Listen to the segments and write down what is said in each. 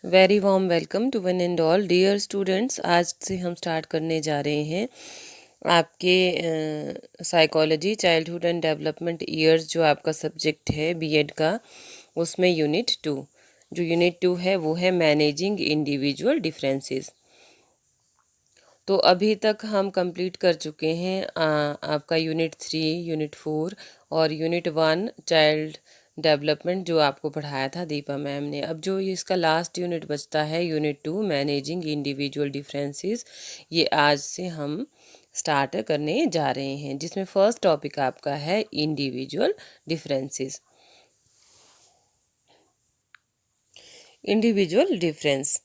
Very warm welcome to one and all dear students. आज से हम स्टार्ट करने जा रहे हैं आपके psychology childhood and development years, जो आपका सब्जेक्ट है बीएड का, उसमें यूनिट 2। जो यूनिट 2 है वो है मैनेजिंग इंडिविजुअल डिफरेंसेस। तो अभी तक हम कंप्लीट कर चुके हैं आपका यूनिट 3, यूनिट 4 और यूनिट 1 चाइल्ड डेवलपमेंट, जो आपको पढ़ाया था दीपा मैम ने। अब जो ये इसका लास्ट यूनिट बचता है यूनिट 2 मैनेजिंग इंडिविजुअल डिफरेंसेस, ये आज से हम स्टार्ट करने जा रहे हैं, जिसमें फर्स्ट टॉपिक आपका है इंडिविजुअल डिफरेंसेस। इंडिविजुअल डिफरेंस,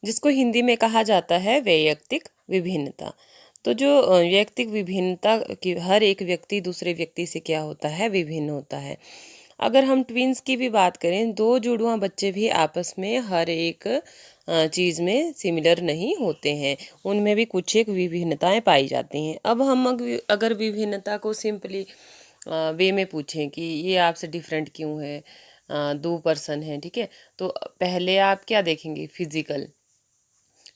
जिसको हिंदी में कहा जाता है वैयक्तिक विभिन्नता। तो जो वैयक्तिक विभिन्नता की, हर एक व्यक्ति दूसरे व्यक्ति से क्या होता है, विभिन्न होता है। अगर हम ट्विंस की भी बात करें, दो जुड़वां बच्चे भी आपस में हर एक चीज़ में सिमिलर नहीं होते हैं, उनमें भी कुछ एक विभिन्नताएं पाई जाती हैं। अब हम अगर विभिन्नता को सिंपली वे में पूछें कि ये आपसे डिफरेंट क्यों है, दो पर्सन हैं, ठीक है, तो पहले आप क्या देखेंगे,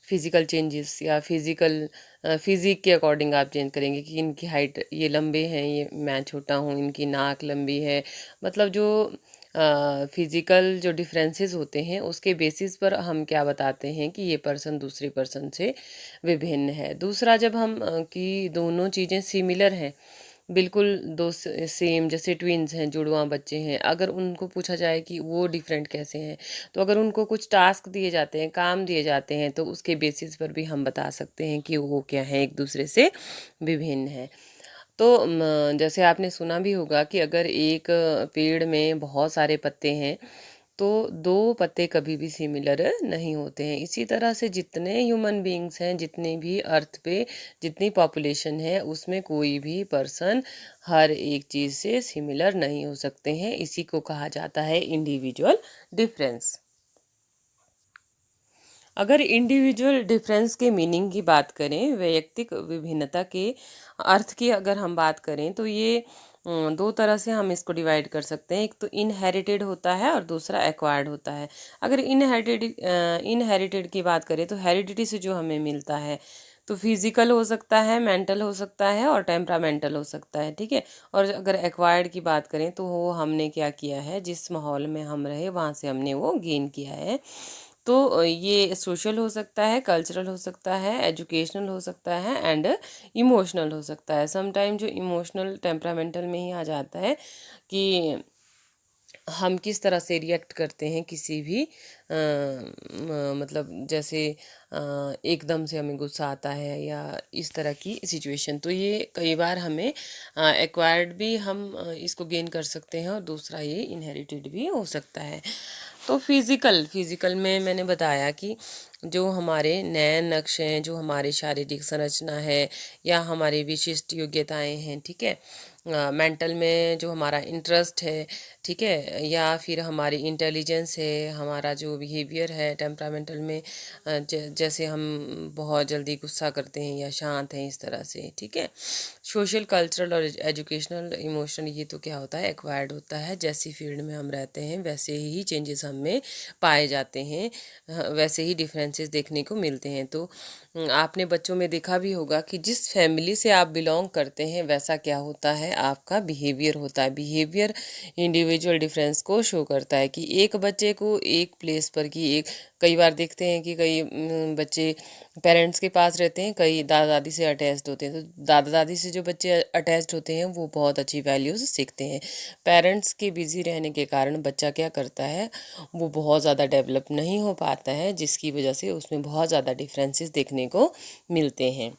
फिजिकल चेंजेस या फिजिक के अकॉर्डिंग आप चेंज करेंगे कि इनकी हाइट, ये लंबे हैं, ये मैं छोटा हूँ, इनकी नाक लंबी है। मतलब जो फिजिकल जो डिफरेंसेस होते हैं उसके बेसिस पर हम क्या बताते हैं कि ये पर्सन दूसरे पर्सन से विभिन्न है। दूसरा, जब हम कि दोनों चीज़ें सिमिलर हैं, बिल्कुल दो सेम, जैसे ट्विन्स हैं, जुड़वां बच्चे हैं, अगर उनको पूछा जाए कि वो डिफरेंट कैसे हैं, तो अगर उनको कुछ टास्क दिए जाते हैं, काम दिए जाते हैं, तो उसके बेसिस पर भी हम बता सकते हैं कि वो क्या है, एक दूसरे से विभिन्न है। तो जैसे आपने सुना भी होगा कि अगर एक पेड़ में बहुत सारे पत्ते हैं तो दो पत्ते कभी भी सिमिलर नहीं होते हैं। इसी तरह से जितने ह्यूमन बीइंग्स हैं, जितने भी अर्थ पे जितनी पॉपुलेशन है, उसमें कोई भी पर्सन हर एक चीज़ से सिमिलर नहीं हो सकते हैं। इसी को कहा जाता है इंडिविजुअल डिफरेंस। अगर इंडिविजुअल डिफरेंस के मीनिंग की बात करें, वैयक्तिक विभिन्नता के अर्थ की अगर हम बात करें, तो ये दो तरह से हम इसको डिवाइड कर सकते हैं। एक तो इनहेरिटेड होता है और दूसरा एक्वायर्ड होता है। अगर इनहेरिटेड की बात करें तो हेरिडिटी से जो हमें मिलता है, तो फिजिकल हो सकता है, मेंटल हो सकता है और टेम्परामेंटल हो सकता है, ठीक है। और अगर एक्वायर्ड की बात करें तो वो हमने क्या किया है, जिस माहौल में हम रहे वहाँ से हमने वो गेन किया है। तो ये सोशल हो सकता है, कल्चरल हो सकता है, एजुकेशनल हो सकता है एंड इमोशनल हो सकता है। समटाइम जो इमोशनल टेम्परामेंटल में ही आ जाता है कि हम किस तरह से रिएक्ट करते हैं किसी भी मतलब जैसे एकदम से हमें गुस्सा आता है या इस तरह की सिचुएशन, तो ये कई बार हमें एक्वायर्ड भी हम इसको गेन कर सकते हैं और दूसरा ये इनहेरिटेड भी हो सकता है। तो फिजिकल में मैंने बताया कि जो हमारे नैन नक्श हैं, जो हमारे शारीरिक संरचना है या हमारी विशिष्ट योग्यताएं हैं, ठीक है। मेंटल में जो हमारा इंटरेस्ट है, ठीक है, या फिर हमारी इंटेलिजेंस है, हमारा जो बिहेवियर है टेम्परामेंटल में, जैसे हम बहुत जल्दी गुस्सा करते हैं या शांत हैं, इस तरह से, ठीक है। सोशल, कल्चरल और एजुकेशनल, इमोशनल, ये तो क्या होता है, एक्वायर्ड होता है। जैसी फील्ड में हम रहते हैं वैसे ही चेंजेस हम में पाए जाते हैं, वैसे ही डिफरेंसेस देखने को मिलते हैं। तो आपने बच्चों में देखा भी होगा कि जिस फैमिली से आप बिलोंग करते हैं वैसा क्या होता है, आपका बिहेवियर होता है। बिहेवियर इंडिविजुअल डिफरेंस को शो करता है कि एक बच्चे को एक प्लेस पर की एक, कई बार देखते हैं कि कई बच्चे पेरेंट्स के पास रहते हैं, कई दादा दादी से अटैच्ड होते हैं। तो दादा दादी से जो बच्चे अटैच्ड होते हैं वो बहुत अच्छी वैल्यूज़ सीखते हैं। पेरेंट्स के बिजी रहने के कारण बच्चा क्या करता है, वो बहुत ज़्यादा डेवलप नहीं हो पाता है, जिसकी वजह से उसमें बहुत ज़्यादा डिफरेंसेस देखने को मिलते हैं।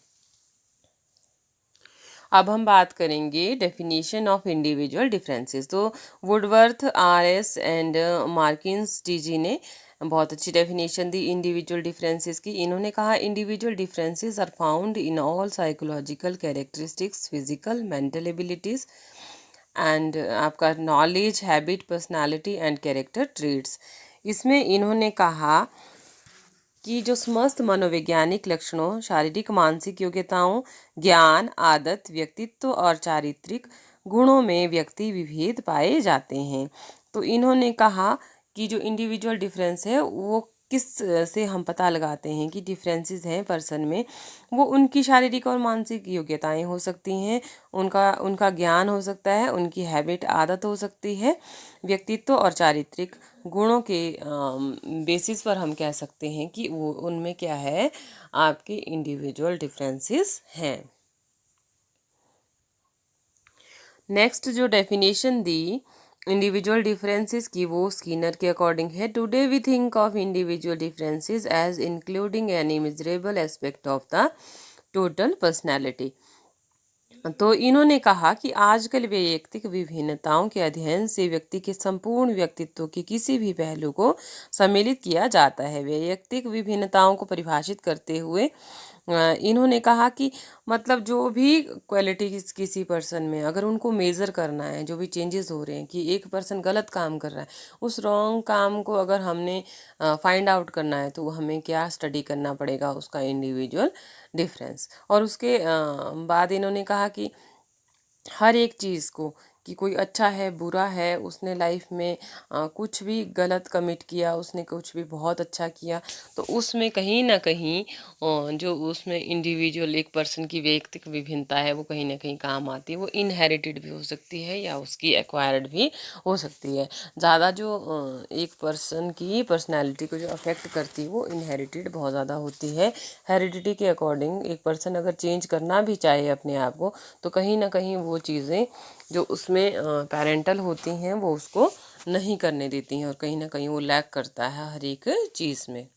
अब हम बात करेंगे डेफिनेशन ऑफ इंडिविजुअल डिफरेंसेस। तो वुडवर्थ, RS एंड मार्किन्स जी ने बहुत अच्छी डेफिनेशन दी इंडिविजुअल डिफरेंसेस की। इन्होंने कहा individual differences are found in all psychological characteristics, physical, mental abilities and आपका knowledge, habit, personality and character traits. इसमें इन्होंने कहा कि जो समस्त मनोवैज्ञानिक लक्षणों, शारीरिक, मानसिक योग्यताओं, ज्ञान, आदत, व्यक्तित्व और चारित्रिक गुणों में व्यक्ति विभेद पाए जाते हैं। तो इन्होंने कहा कि जो इंडिविजुअल डिफरेंस है वो किस से हम पता लगाते हैं कि डिफरेंसेस हैं पर्सन में, वो उनकी शारीरिक और मानसिक योग्यताएं हो सकती हैं, उनका उनका ज्ञान हो सकता है, उनकी हैबिट आदत हो सकती है, व्यक्तित्व और चारित्रिक गुणों के बेसिस पर हम कह सकते हैं कि वो उनमें क्या है, आपके इंडिविजुअल डिफरेंसेस हैं। नेक्स्ट जो डेफिनेशन दी इंडिविजुअल डिफरेंसेस की, वो स्किनर के अकॉर्डिंग है। Today we think of individual differences as including an immeasurable aspect of the total personality. तो इन्होंने कहा कि आजकल वैयक्तिक विभिन्नताओं के अध्ययन से व्यक्ति के संपूर्ण व्यक्तित्व के किसी भी पहलू को सम्मिलित किया जाता है। वैयक्तिक विभिन्नताओं को परिभाषित करते हुए इन्होंने कहा कि मतलब जो भी क्वालिटीज किसी पर्सन में अगर उनको मेज़र करना है, जो भी चेंजेस हो रहे हैं कि एक पर्सन गलत काम कर रहा है, उस रॉन्ग काम को अगर हमने फाइंड आउट करना है तो हमें क्या स्टडी करना पड़ेगा, उसका इंडिविजुअल डिफरेंस। और उसके बाद इन्होंने कहा कि हर एक चीज़ को, कि कोई अच्छा है बुरा है, उसने लाइफ में कुछ भी गलत कमिट किया, उसने कुछ भी बहुत अच्छा किया, तो उसमें कहीं ना कहीं जो उसमें इंडिविजुअल एक पर्सन की वैयक्तिक विभिन्नता है वो कहीं ना कहीं काम आती है। वो इनहेरिटेड भी हो सकती है या उसकी एक्वायर्ड भी हो सकती है। ज़्यादा जो एक पर्सन की पर्सनैलिटी को जो अफेक्ट करती है वो इनहेरिटेड बहुत ज़्यादा होती है। हेरिडिटी के अकॉर्डिंग एक पर्सन अगर चेंज करना भी चाहे अपने आप को, तो कहीं ना कहीं वो चीज़ें जो उसमें पेरेंटल होती हैं वो उसको नहीं करने देती हैं, और कहीं ना कहीं वो लैक करता है हर एक चीज़ में।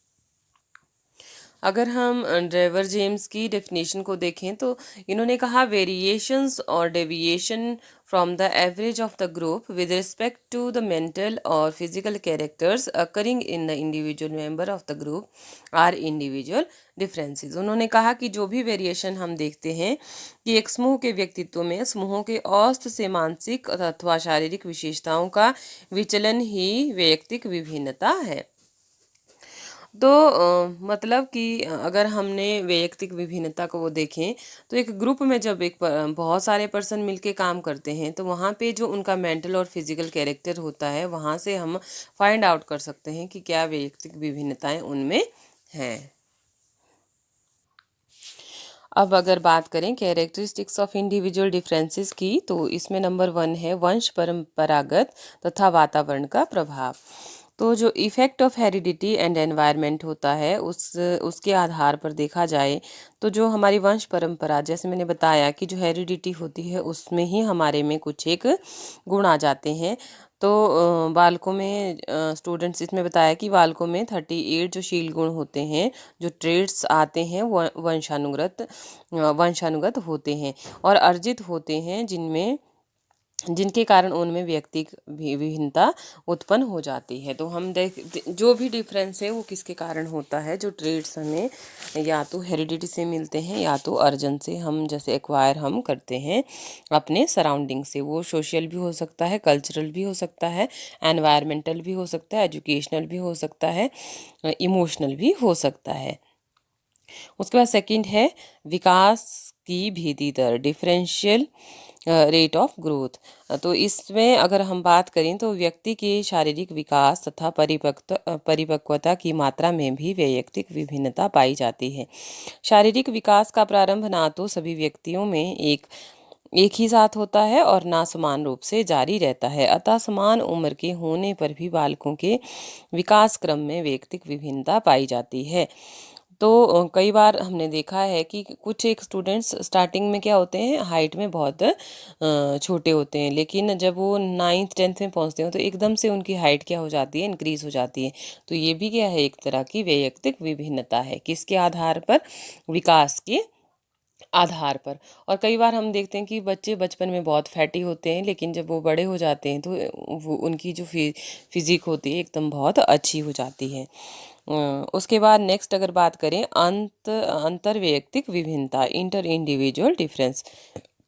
अगर हम ड्राइवर जेम्स की डेफिनेशन को देखें तो इन्होंने कहा वेरिएशंस और deviation from the average of the group with respect to the mental और physical characters occurring in the individual member of the group are individual differences. उन्होंने कहा कि जो भी वेरिएशन हम देखते हैं कि एक समूह के व्यक्तित्व में समूहों के औसत से मानसिक अथवा शारीरिक विशेषताओं का विचलन ही वैयक्तिक विभिन्नता है। तो मतलब कि अगर हमने वैयक्तिक विभिन्नता को वो देखें तो एक ग्रुप में जब बहुत सारे पर्सन मिलके काम करते हैं तो वहाँ पे जो उनका मेंटल और फिजिकल कैरेक्टर होता है, वहाँ से हम फाइंड आउट कर सकते हैं कि क्या वैयक्तिक विभिन्नताएं उनमें हैं। अब अगर बात करें कैरेक्टरिस्टिक्स ऑफ इंडिविजुअल डिफरेंसेस की, तो इसमें नंबर 1 है वंश परंपरागत तथा वातावरण का प्रभाव। तो जो effect of heredity and environment होता है उसके आधार पर देखा जाए तो जो हमारी वंश परंपरा, जैसे मैंने बताया कि जो हेरिडिटी होती है उसमें ही हमारे में कुछ एक गुण आ जाते हैं। तो बालकों में स्टूडेंट्स इसमें बताया कि बालकों में 38 जो शील गुण होते हैं, जो ट्रेड्स आते हैं वो वंशानुगत होते हैं और अर्जित होते हैं, जिनके कारण उनमें व्यक्तिक विभिन्नता उत्पन्न हो जाती है। तो हम जो भी डिफरेंस है वो किसके कारण होता है, जो ट्रेड्स हमें या तो हेरिडिटी से मिलते हैं या तो अर्जन से हम जैसे एक्वायर हम करते हैं अपने सराउंडिंग से। वो सोशल भी हो सकता है, कल्चरल भी हो सकता है, एनवायरमेंटल भी हो सकता है, एजुकेशनल भी हो सकता है, इमोशनल भी हो सकता है। उसके बाद सेकंड है विकास की भेदी दर, डिफरेंशियल रेट ऑफ ग्रोथ। तो इसमें अगर हम बात करें तो व्यक्ति के शारीरिक विकास तथा परिपक्वता की मात्रा में भी वैयक्तिक विभिन्नता पाई जाती है। शारीरिक विकास का प्रारंभ ना तो सभी व्यक्तियों में एक ही साथ होता है और ना समान रूप से जारी रहता है, अतः समान उम्र के होने पर भी बालकों के विकास क्रम में वैयक्तिक विभिन्नता पाई जाती है। तो कई बार हमने देखा है कि कुछ एक स्टूडेंट्स स्टार्टिंग में क्या होते हैं, हाइट में बहुत छोटे होते हैं, लेकिन जब वो 9th 10th में पहुंचते हैं तो एकदम से उनकी हाइट क्या हो जाती है, इंक्रीज हो जाती है। तो ये भी क्या है, एक तरह की वैयक्तिक विभिन्नता है। किसके आधार पर? विकास के आधार पर। और कई बार हम देखते हैं कि बच्चे बचपन में बहुत फैटी होते हैं, लेकिन जब वो बड़े हो जाते हैं तो वो उनकी जो फिजिक होती है एकदम बहुत अच्छी हो जाती है। उसके बाद नेक्स्ट अगर बात करें अंतर वैयक्तिक विभिन्नता, इंटर इंडिविजुअल डिफरेंस,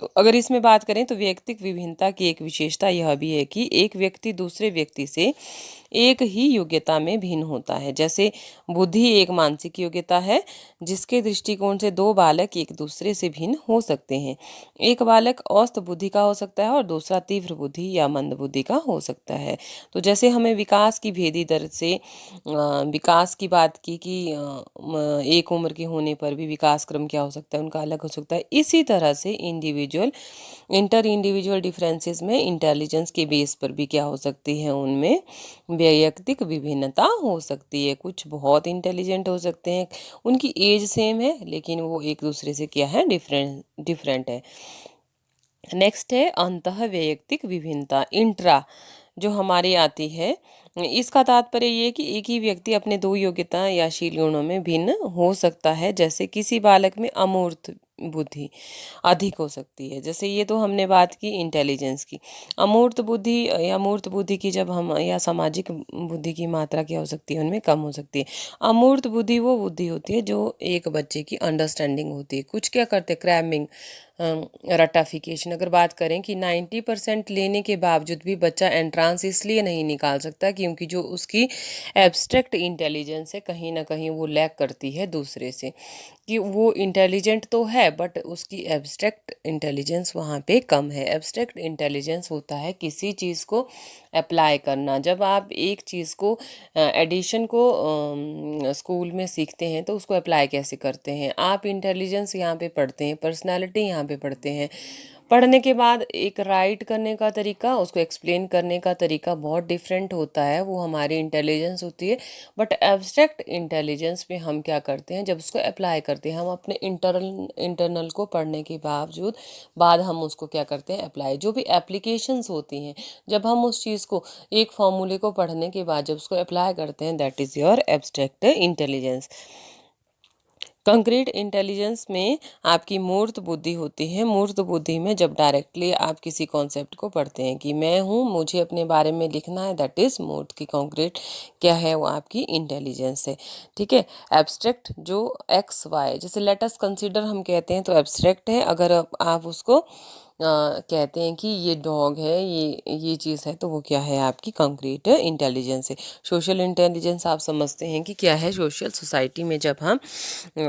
तो अगर इसमें बात करें तो वैयक्तिक विभिन्नता की एक विशेषता यह भी है कि एक व्यक्ति दूसरे व्यक्ति से एक ही योग्यता में भिन्न होता है। जैसे बुद्धि एक मानसिक योग्यता है जिसके दृष्टिकोण से दो बालक एक दूसरे से भिन्न हो सकते हैं। एक बालक औसत बुद्धि का हो सकता है और दूसरा तीव्र बुद्धि या मंद बुद्धि का हो सकता है। तो जैसे हमें विकास की भेदी दर से विकास की बात की कि एक उम्र के होने पर भी विकास क्रम क्या हो सकता है, उनका अलग हो सकता है। इसी तरह से इंटर इंडिविजुअल डिफरेंसेस में इंटेलिजेंस के बेस पर भी क्या हो सकती है, उनमें वैयक्तिक विभिन्नता हो सकती है। कुछ बहुत इंटेलिजेंट हो सकते हैं, उनकी एज सेम है लेकिन वो एक दूसरे से क्या है, डिफरेंट है। नेक्स्ट है अंतः वैयक्तिक विभिन्नता, इंट्रा जो हमारी आती है। इसका तात्पर्य ये है कि एक ही व्यक्ति अपने दो योग्यता या शील गुणों में भिन्न हो सकता है। जैसे किसी बालक में अमूर्त बुद्धि अधिक हो सकती है। जैसे ये तो हमने बात की इंटेलिजेंस की। अमूर्त बुद्धि या मूर्त बुद्धि की जब हम, या सामाजिक बुद्धि की मात्रा क्या हो सकती है, उनमें कम हो सकती है। अमूर्त बुद्धि वो बुद्धि होती है जो एक बच्चे की अंडरस्टैंडिंग होती है। कुछ क्या करते हैं, क्रैमिंग, रटाफिकेशन। अगर बात करें कि 90% लेने के बावजूद भी बच्चा एंट्रांस इसलिए नहीं निकाल सकता क्योंकि जो उसकी एब्स्ट्रैक्ट इंटेलिजेंस है कहीं ना कहीं वो लैक करती है दूसरे से, कि वो इंटेलिजेंट तो है बट उसकी एब्स्ट्रैक्ट इंटेलिजेंस वहाँ पे कम है। एब्स्ट्रैक्ट इंटेलिजेंस होता है किसी चीज़ को अप्लाई करना। जब आप एक चीज़ को, एडिशन को स्कूल में सीखते हैं तो उसको अप्लाई कैसे करते हैं आप, इंटेलिजेंस यहाँ पे पढ़ते हैं, पर्सनालिटी यहाँ पे पढ़ते हैं। पढ़ने के बाद एक राइट करने का तरीका, उसको एक्सप्लेन करने का तरीका बहुत डिफरेंट होता है, वो हमारी इंटेलिजेंस होती है। बट एब्स्ट्रैक्ट इंटेलिजेंस में हम क्या करते हैं, जब उसको अप्लाई करते हैं, हम अपने इंटरनल को पढ़ने के बाद हम उसको क्या करते हैं, अप्लाई। जो भी एप्लीकेशंस होती हैं, जब हम उस चीज़ को, एक फॉर्मूले को पढ़ने के बाद जब उसको अप्लाई करते हैं, that is your abstract intelligence. Concrete intelligence में आपकी मूर्त बुद्धि होती है। मूर्त बुद्धि में जब डायरेक्टली आप किसी कॉन्सेप्ट को पढ़ते हैं कि मैं हूँ, मुझे अपने बारे में लिखना है, दैट इज़ मूर्त की। कंक्रीट क्या है, वो आपकी इंटेलिजेंस है। ठीक है। एब्स्ट्रैक्ट जो एक्स वाई, जैसे लेट अस कंसीडर हम कहते हैं तो एब्स्ट्रैक्ट है। अगर आप उसको कहते हैं कि ये डॉग है, ये चीज़ है, तो वो क्या है, आपकी कंक्रीट इंटेलिजेंस है। सोशल इंटेलिजेंस आप समझते हैं कि क्या है, सोशल सोसाइटी में जब हम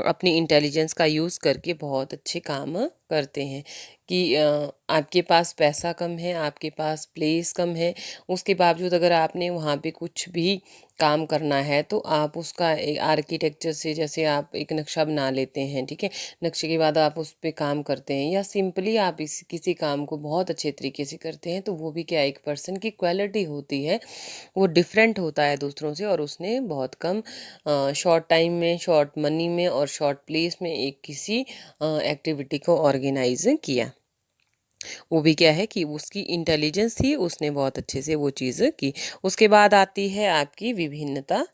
अपनी इंटेलिजेंस का यूज़ करके बहुत अच्छे काम करते हैं। कि आपके पास पैसा कम है, आपके पास प्लेस कम है, उसके बावजूद अगर आपने वहाँ पे कुछ भी काम करना है तो आप उसका आर्किटेक्चर से, जैसे आप एक नक्शा बना लेते हैं, ठीक है, नक्शे के बाद आप उस पर काम करते हैं, या सिंपली आप किसी काम को बहुत अच्छे तरीके से करते हैं, तो वो भी क्या, एक पर्सन की क्वालिटी होती है। वो डिफरेंट होता है दूसरों से, और उसने बहुत कम शॉर्ट टाइम में, शॉर्ट मनी में और शॉर्ट प्लेस में एक किसी एक्टिविटी को ऑर्गेनाइज किया। वो भी क्या है कि उसकी इंटेलिजेंस थी, उसने बहुत अच्छे से वो चीज़ की। उसके बाद आती है आपकी विभिन्नता।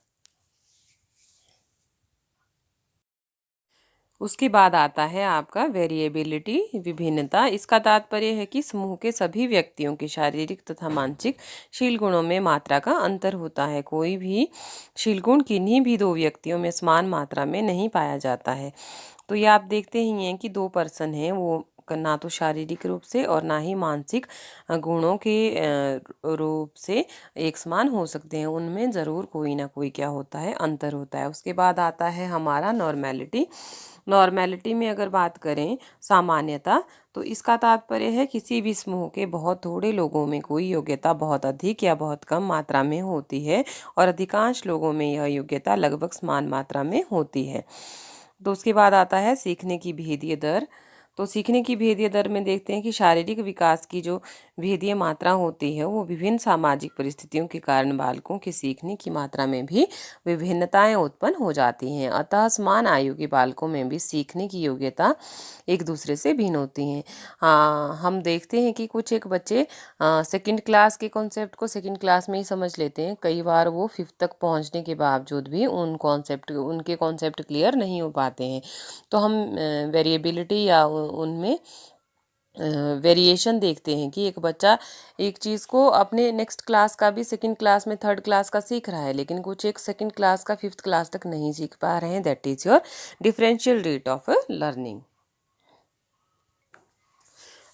उसके बाद आता है आपका वेरिएबिलिटी, विभिन्नता। इसका तात्पर्य है कि समूह के सभी व्यक्तियों के शारीरिक तथा मानसिक शील गुणों में मात्रा का अंतर होता है। कोई भी शील गुण किन्हीं भी दो व्यक्तियों में समान मात्रा में नहीं पाया जाता है। तो ये आप देखते ही हैं कि दो पर्सन हैं, वो ना तो शारीरिक रूप से और ना ही मानसिक गुणों के रूप से एक समान हो सकते हैं। उनमें ज़रूर कोई ना कोई क्या होता है, अंतर होता है। उसके बाद आता है हमारा नॉर्मेलिटी। नॉर्मेलिटी में अगर बात करें, सामान्यता, तो इसका तात्पर्य है किसी भी समूह के बहुत थोड़े लोगों में कोई योग्यता बहुत अधिक या बहुत कम मात्रा में होती है और अधिकांश लोगों में यह योग्यता लगभग समान मात्रा में होती है। तो उसके बाद आता है सीखने की भेदीय दर। तो सीखने की भेदीय दर में देखते हैं कि शारीरिक विकास की जो भेदीय मात्रा होती है वो विभिन्न सामाजिक परिस्थितियों के कारण बालकों के सीखने की मात्रा में भी विभिन्नताएं उत्पन्न हो जाती हैं। अतः समान आयु के बालकों में भी सीखने की योग्यता एक दूसरे से भिन्न होती हैं। हम देखते हैं कि कुछ एक बच्चे सेकंड क्लास के कॉन्सेप्ट को सेकंड क्लास में ही समझ लेते हैं। कई बार वो फिफ्थ तक पहुंचने के बावजूद भी उनके कॉन्सेप्ट क्लियर नहीं हो पाते हैं। तो हम वेरिएबिलिटी या उनमें वेरिएशन देखते हैं कि एक बच्चा एक चीज़ को अपने नेक्स्ट क्लास का भी सेकंड क्लास में, थर्ड क्लास का सीख रहा है, लेकिन कुछ एक सेकंड क्लास का फिफ्थ क्लास तक नहीं सीख पा रहे हैं। That is your differential rate of learning.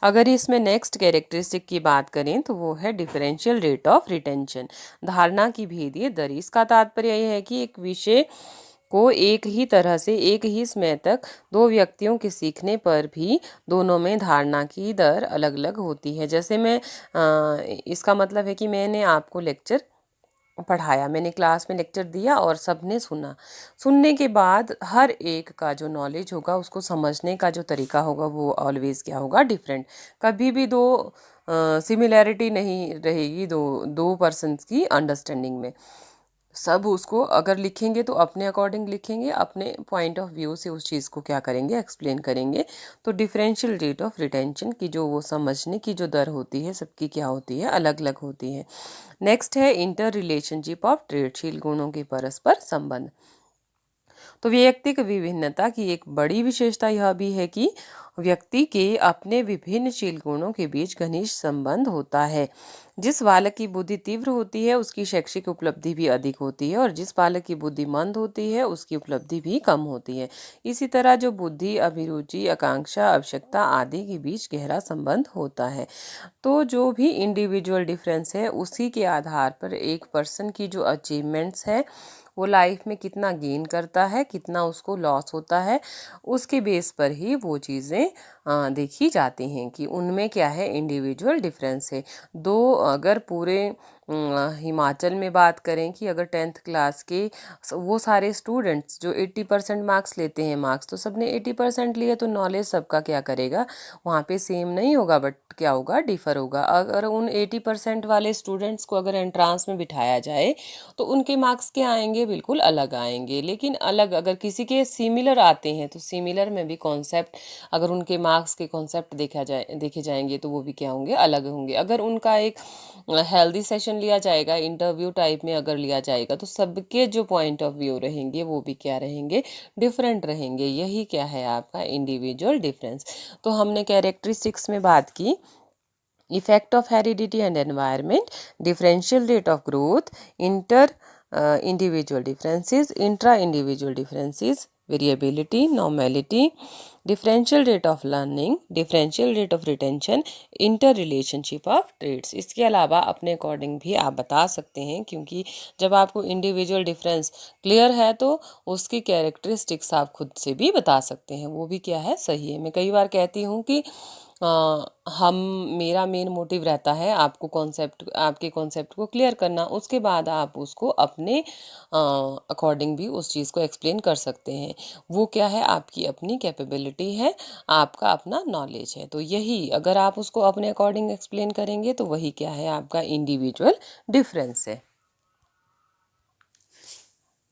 अगर इसमें नेक्स्ट कैरेक्टरिस्टिक की बात करें तो वो है डिफरेंशियल रेट ऑफ रिटेंशन, धारणा की भेदीय दर। इसका तात्पर्य यह है कि एक विषय को एक ही तरह से एक ही समय तक दो व्यक्तियों के सीखने पर भी दोनों में धारणा की दर अलग अलग होती है। जैसे इसका मतलब है कि मैंने आपको लेक्चर पढ़ाया, मैंने क्लास में लेक्चर दिया और सबने सुना। सुनने के बाद हर एक का जो नॉलेज होगा, उसको समझने का जो तरीका होगा, वो ऑलवेज क्या होगा, डिफरेंट। कभी भी दो सिमिलैरिटी नहीं रहेगी दो दो पर्सन्स की अंडरस्टैंडिंग में। सब उसको अगर लिखेंगे तो अपने अकॉर्डिंग लिखेंगे, अपने पॉइंट ऑफ व्यू से उस चीज़ को क्या करेंगे, एक्सप्लेन करेंगे। तो डिफरेंशियल रेट ऑफ रिटेंशन की जो वो समझने की जो दर होती है, सबकी क्या होती है, अलग अलग होती है। नेक्स्ट है इंटर रिलेशनशिप ऑफ ट्रेडशील गुणों के परस्पर संबंध। तो व्यक्तिक विभिन्नता की एक बड़ी विशेषता यह भी है कि व्यक्ति के अपने विभिन्न शील गुणों के बीच घनिष्ठ संबंध होता है। जिस बालक की बुद्धि तीव्र होती है उसकी शैक्षिक उपलब्धि भी अधिक होती है, और जिस बालक की बुद्धि मंद होती है उसकी उपलब्धि भी कम होती है। इसी तरह जो बुद्धि, अभिरुचि, आकांक्षा, आवश्यकता आदि के बीच गहरा संबंध होता है। तो जो भी इंडिविजुअल डिफरेंस है, उसी के आधार पर एक पर्सन की जो अचीवमेंट्स है, वो लाइफ में कितना गेन करता है, कितना उसको लॉस होता है, उसके बेस पर ही वो चीज़ें देखी जाती हैं कि उनमें क्या है, इंडिविजुअल डिफरेंस है। दो अगर पूरे हिमाचल में बात करें कि अगर 10th क्लास के वो सारे स्टूडेंट्स जो 80% मार्क्स लेते हैं, मार्क्स तो सबने 80% लिए, तो नॉलेज सबका क्या करेगा, वहाँ पे सेम नहीं होगा, बट क्या होगा, डिफर होगा। अगर उन 80% वाले स्टूडेंट्स को अगर एंट्रांस में बिठाया जाए तो उनके मार्क्स क्या आएंगे, बिल्कुल अलग आएंगे। लेकिन अलग अगर किसी के सिमिलर आते हैं तो सिमिलर में भी कॉन्सेप्ट, अगर उनके मार्क्स के कॉन्सेप्ट देखे जाएंगे तो वो भी क्या होंगे, अलग होंगे। अगर उनका एक हेल्दी सेशन लिया जाएगा, इंटरव्यू टाइप में अगर लिया जाएगा, तो सबके जो पॉइंट ऑफ व्यू रहेंगे वो भी क्या रहेंगे, डिफरेंट रहेंगे। यही क्या है आपका इंडिविजुअल डिफरेंस। तो हमने कैरेक्टरिस्टिक्स में बात की, effect of heredity and environment, differential rate of growth, inter individual differences, intra individual differences, variability, normality, differential rate of learning, differential rate of retention, inter relationship of traits। इसके अलावा अपने according भी आप बता सकते हैं, क्योंकि जब आपको इंडिविजुअल डिफरेंस क्लियर है तो उसकी कैरेक्टरिस्टिक्स आप खुद से भी बता सकते हैं, वो भी क्या है, सही है। मैं कई बार कहती हूँ कि हम मेरा मेन मोटिव रहता है आपके कॉन्सेप्ट को क्लियर करना, उसके बाद आप उसको अपने अकॉर्डिंग भी उस चीज़ को एक्सप्लेन कर सकते हैं। वो क्या है, आपकी अपनी कैपेबिलिटी है, आपका अपना नॉलेज है। तो यही अगर आप उसको अपने अकॉर्डिंग एक्सप्लेन करेंगे तो वही क्या है, आपका इंडिविजुअल डिफरेंस है।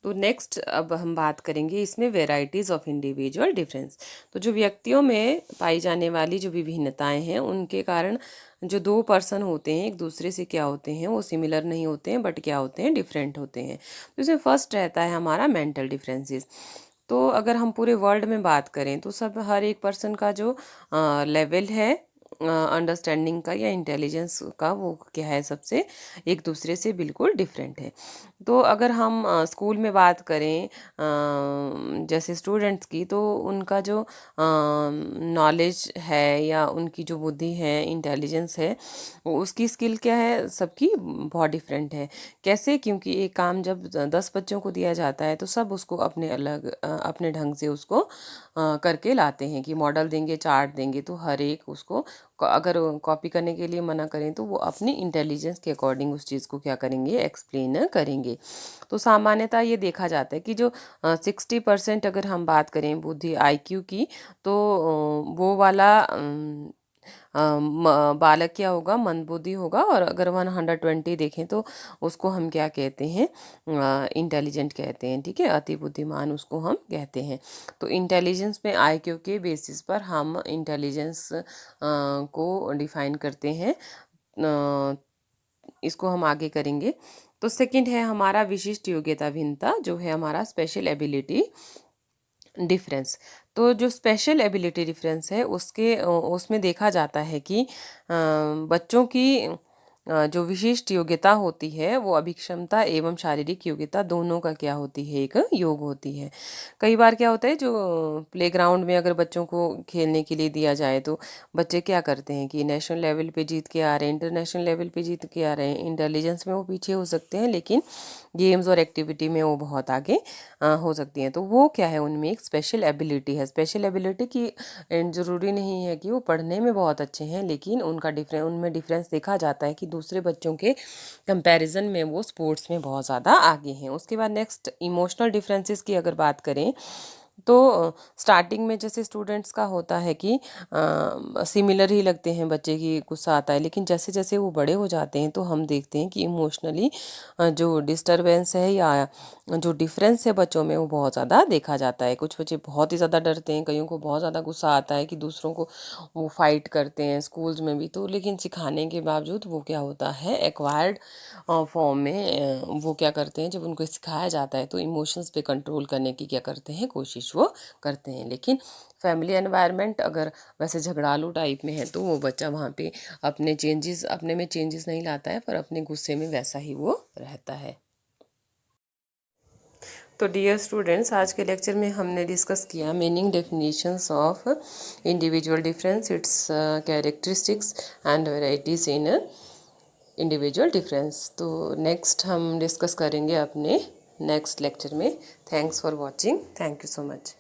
तो नेक्स्ट अब हम बात करेंगे इसमें वेराइटीज़ ऑफ इंडिविजुअल डिफरेंस। तो जो व्यक्तियों में पाई जाने वाली जो विभिन्नताएं हैं, उनके कारण जो दो पर्सन होते हैं एक दूसरे से क्या होते हैं, वो सिमिलर नहीं होते हैं, बट क्या होते हैं, डिफरेंट होते हैं। तो इसमें फर्स्ट रहता है हमारा मेंटल डिफरेंसेस। तो अगर हम पूरे वर्ल्ड में बात करें तो सब हर एक पर्सन का जो लेवल है अंडरस्टैंडिंग का या इंटेलिजेंस का, वो क्या है, सबसे एक दूसरे से बिल्कुल डिफरेंट है। तो अगर हम स्कूल में बात करें जैसे स्टूडेंट्स की, तो उनका जो नॉलेज है या उनकी जो बुद्धि है, इंटेलिजेंस है, उसकी स्किल क्या है, सबकी बहुत डिफरेंट है। कैसे, क्योंकि एक काम जब 10 बच्चों को दिया जाता है तो सब उसको अपने ढंग से उसको करके लाते हैं कि मॉडल देंगे, चार्ट देंगे, तो हर एक उसको अगर कॉपी करने के लिए मना करें तो वो अपनी इंटेलिजेंस के अकॉर्डिंग उस चीज़ को क्या करेंगे, एक्सप्लेन करेंगे। तो सामान्यतः ये देखा जाता है कि जो 60% अगर हम बात करें बुद्धि IQ की, तो वो वाला बालक क्या होगा, मंदबुद्धि होगा। और अगर 120 देखें तो उसको हम क्या कहते हैं, इंटेलिजेंट कहते हैं, ठीक है, अति बुद्धिमान उसको हम कहते हैं। तो इंटेलिजेंस में IQ के बेसिस पर हम इंटेलिजेंस को डिफाइन करते हैं। इसको हम आगे करेंगे। तो सेकंड है हमारा विशिष्ट योग्यता भिन्नता, जो है हमारा स्पेशल एबिलिटी डिफरेंस। तो जो स्पेशल एबिलिटी डिफरेंस है उसमें देखा जाता है कि बच्चों की जो विशिष्ट योग्यता होती है वो अभिक्षमता एवं शारीरिक योग्यता दोनों का क्या होती है, एक योग होती है। कई बार क्या होता है, जो प्लेग्राउंड में अगर बच्चों को खेलने के लिए दिया जाए तो बच्चे क्या करते हैं कि नेशनल लेवल पे जीत के आ रहे हैं, इंटरनेशनल लेवल पे जीत के आ रहे हैं। इंटेलिजेंस में वो पीछे हो सकते हैं लेकिन गेम्स और एक्टिविटी में वो बहुत आगे हो सकती हैं। तो वो क्या है, उनमें एक स्पेशल एबिलिटी है। स्पेशल एबिलिटी की ज़रूरी नहीं है कि वो पढ़ने में बहुत अच्छे हैं, लेकिन उनमें डिफरेंस देखा जाता है कि दूसरे बच्चों के कंपैरिजन में वो स्पोर्ट्स में बहुत ज़्यादा आगे हैं। उसके बाद नेक्स्ट इमोशनल डिफरेंसेस की अगर बात करें तो स्टार्टिंग में जैसे स्टूडेंट्स का होता है कि सिमिलर ही लगते हैं, बच्चे की गुस्सा आता है, लेकिन जैसे जैसे वो बड़े हो जाते हैं तो हम देखते हैं कि इमोशनली जो डिस्टरबेंस है या जो डिफरेंस है बच्चों में वो बहुत ज़्यादा देखा जाता है। कुछ बच्चे बहुत ही ज़्यादा डरते हैं, कईयों को बहुत ज़्यादा गुस्सा आता है कि दूसरों को वो फाइट करते हैं स्कूल्स में भी। तो लेकिन सिखाने के बावजूद वो क्या होता है, एक्वायर्ड फॉर्म में वो क्या करते हैं, जब उनको सिखाया जाता है तो इमोशंस पे कंट्रोल करने की क्या करते हैं, कोशिश वो करते हैं। लेकिन फैमिली एनवायरनमेंट अगर वैसे झगड़ालू टाइप में है तो वो बच्चा वहाँ पे अपने में चेंजेस नहीं लाता है, पर अपने गुस्से में वैसा ही वो रहता है। तो डियर स्टूडेंट्स, आज के लेक्चर में हमने डिस्कस किया meaning, definitions of individual difference, it's characteristics and varieties in individual difference. तो नेक्स्ट हम डिस्कस करेंगे अपने नेक्स्ट लेक्चर में। Thanks for watching, thank you so much.